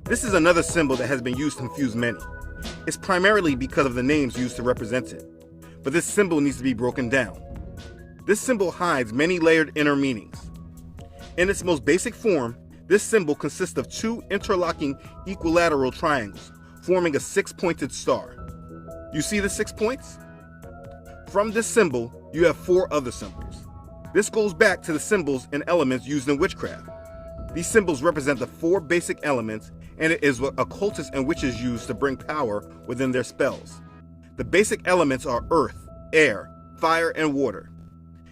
This is another symbol that has been used to confuse many. It's primarily because of the names used to represent it, but this symbol needs to be broken down. This symbol hides many layered inner meanings. In its most basic form, this symbol consists of two interlocking equilateral triangles, forming a six-pointed star. You see the 6 points? From this symbol, you have 4 other symbols. This goes back to the symbols and elements used in witchcraft. These symbols represent the 4 basic elements, and it is what occultists and witches use to bring power within their spells. The basic elements are earth, air, fire, and water.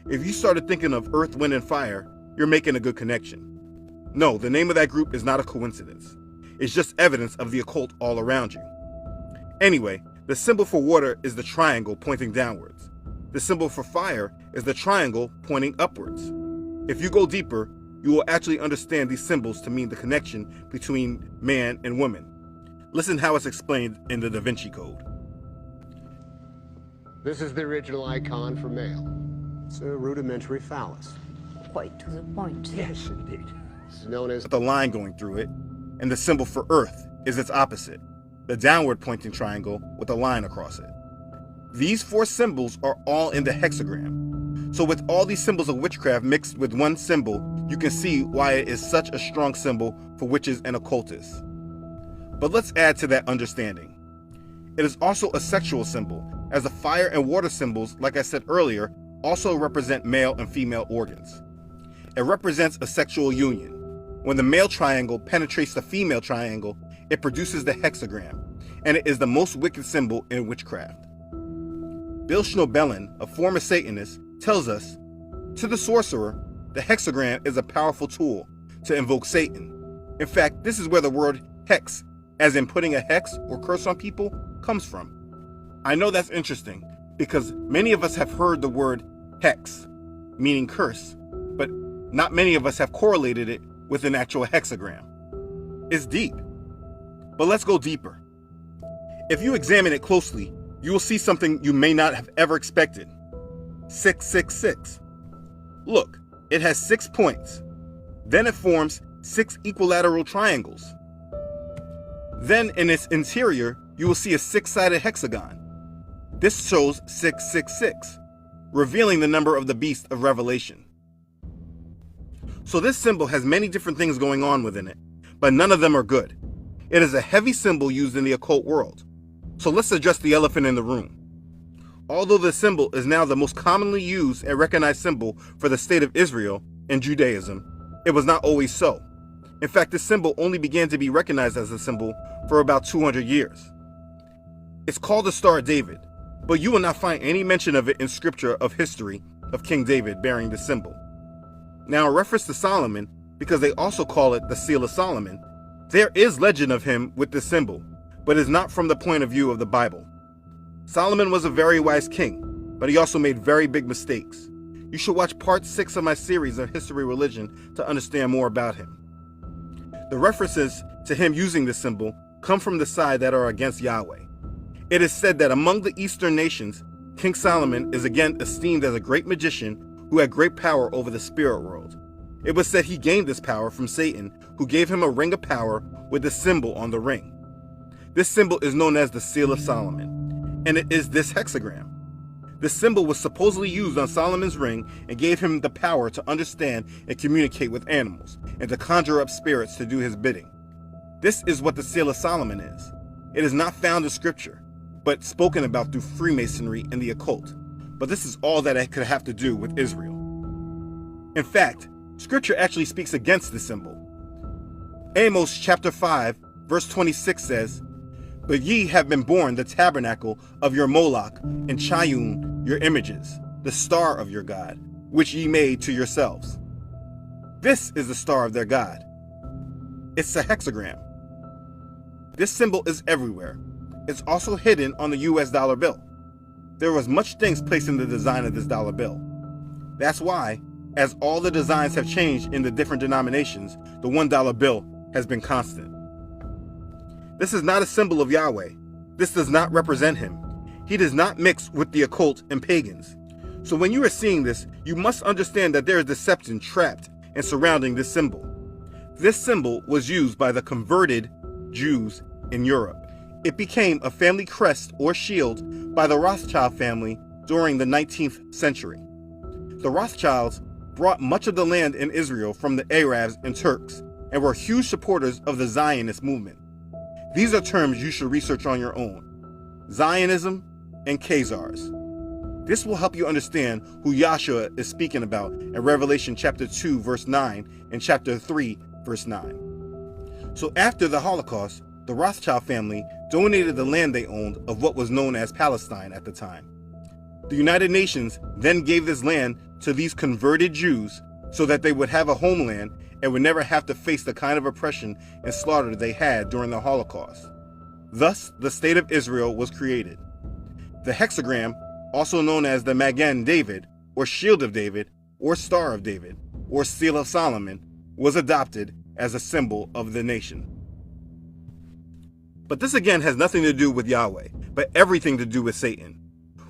If you started thinking of earth, wind, and fire, you're making a good connection. No, the name of that group is not a coincidence. It's just evidence of the occult all around you. Anyway, the symbol for water is the triangle pointing downwards. The symbol for fire is the triangle pointing upwards. If you go deeper, you will actually understand these symbols to mean the connection between man and woman. Listen how it's explained in the Da Vinci Code. This is the original icon for male. It's a rudimentary phallus. Quite to the point. Yes, indeed. This is known as With a line going through it, and the symbol for earth is its opposite, the downward pointing triangle with a line across it. These 4 symbols are all in the hexagram. So with all these symbols of witchcraft mixed with one symbol, you can see why it is such a strong symbol for witches and occultists. But let's add to that understanding. It is also a sexual symbol, as the fire and water symbols, like I said earlier, also represent male and female organs. It represents a sexual union. When the male triangle penetrates the female triangle, it produces the hexagram, and it is the most wicked symbol in witchcraft. Bill Schnoebelen, a former Satanist, tells us, to the sorcerer, the hexagram is a powerful tool to invoke Satan. In fact, this is where the word hex, as in putting a hex or curse on people, comes from. I know that's interesting, because many of us have heard the word hex, meaning curse, but not many of us have correlated it with an actual hexagram. It's deep. But let's go deeper. If you examine it closely, you will see something you may not have ever expected. 666. Look, it has 6 points. Then it forms 6 equilateral triangles. Then in its interior, you will see a 6-sided hexagon. This shows 666, revealing the number of the beast of Revelation. So this symbol has many different things going on within it, but none of them are good. It is a heavy symbol used in the occult world. So let's address the elephant in the room. Although the symbol is now the most commonly used and recognized symbol for the state of Israel and Judaism, it was not always so. In fact, this symbol only began to be recognized as a symbol for about 200 years. It's called the Star of David, but you will not find any mention of it in scripture of history of King David bearing this symbol. Now, in reference to Solomon, because they also call it the Seal of Solomon, there is legend of him with this symbol, but is not from the point of view of the Bible. Solomon was a very wise king, but he also made very big mistakes. You should watch part 6 of my series on history religion to understand more about him. The references to him using this symbol come from the side that are against Yahweh. It is said that among the Eastern nations, King Solomon is again esteemed as a great magician who had great power over the spirit world. It was said he gained this power from Satan, who gave him a ring of power with the symbol on the ring. This symbol is known as the Seal of Solomon, and it is this hexagram. This symbol was supposedly used on Solomon's ring and gave him the power to understand and communicate with animals, and to conjure up spirits to do his bidding. This is what the Seal of Solomon is. It is not found in scripture, but spoken about through Freemasonry and the occult. But this is all that it could have to do with Israel. In fact, scripture actually speaks against this symbol. Amos chapter 5, verse 26 says, "But ye have been born the tabernacle of your Moloch, and Chayun your images, the star of your God, which ye made to yourselves." This is the star of their God. It's a hexagram. This symbol is everywhere. It's also hidden on the US dollar bill. There was much things placed in the design of this dollar bill. That's why, as all the designs have changed in the different denominations, the $1 bill has been constant. This is not a symbol of Yahweh. This does not represent him. He does not mix with the occult and pagans. So when you are seeing this, you must understand that there is deception trapped and surrounding this symbol. This symbol was used by the converted Jews in Europe. It became a family crest or shield by the Rothschild family during the 19th century. The Rothschilds brought much of the land in Israel from the Arabs and Turks and were huge supporters of the Zionist movement. These are terms you should research on your own: Zionism and Khazars. This will help you understand who Yahshua is speaking about in Revelation chapter 2 verse 9 and chapter 3 verse 9. So after the Holocaust, the Rothschild family donated the land they owned of what was known as Palestine at the time. The United Nations then gave this land to these converted Jews so that they would have a homeland and would never have to face the kind of oppression and slaughter they had during the Holocaust. Thus, the State of Israel was created. The hexagram, also known as the Magen David, or Shield of David, or Star of David, or Seal of Solomon, was adopted as a symbol of the nation. But this again has nothing to do with Yahweh, but everything to do with Satan.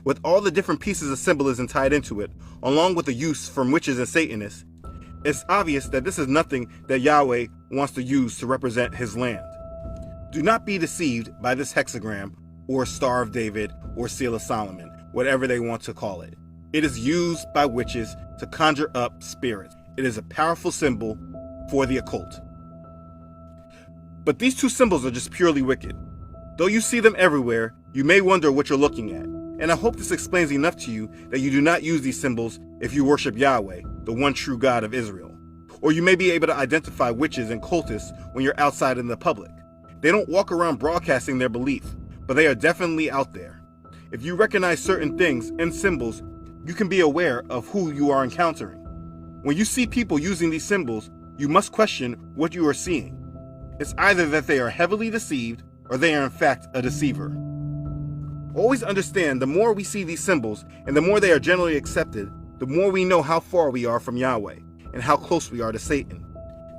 With all the different pieces of symbolism tied into it, along with the use from witches and Satanists, it's obvious that this is nothing that Yahweh wants to use to represent his land. Do not be deceived by this hexagram, or Star of David, or Seal of Solomon, whatever they want to call it. It is used by witches to conjure up spirits. It is a powerful symbol for the occult. But these two symbols are just purely wicked. Though you see them everywhere, you may wonder what you're looking at. And I hope this explains enough to you that you do not use these symbols if you worship Yahweh, the one true God of Israel. Or you may be able to identify witches and cultists when you're outside in the public. They don't walk around broadcasting their belief, but they are definitely out there. If you recognize certain things and symbols, you can be aware of who you are encountering. When you see people using these symbols, you must question what you are seeing. It's either that they are heavily deceived or they are in fact a deceiver. Always understand, the more we see these symbols and the more they are generally accepted, the more we know how far we are from Yahweh and how close we are to Satan.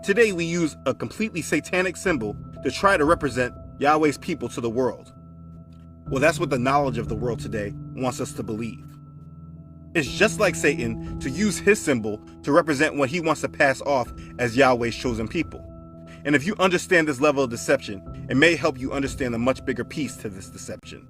Today we use a completely satanic symbol to try to represent Yahweh's people to the world. Well, that's what the knowledge of the world today wants us to believe. It's just like Satan to use his symbol to represent what he wants to pass off as Yahweh's chosen people. And if you understand this level of deception, it may help you understand a much bigger piece to this deception.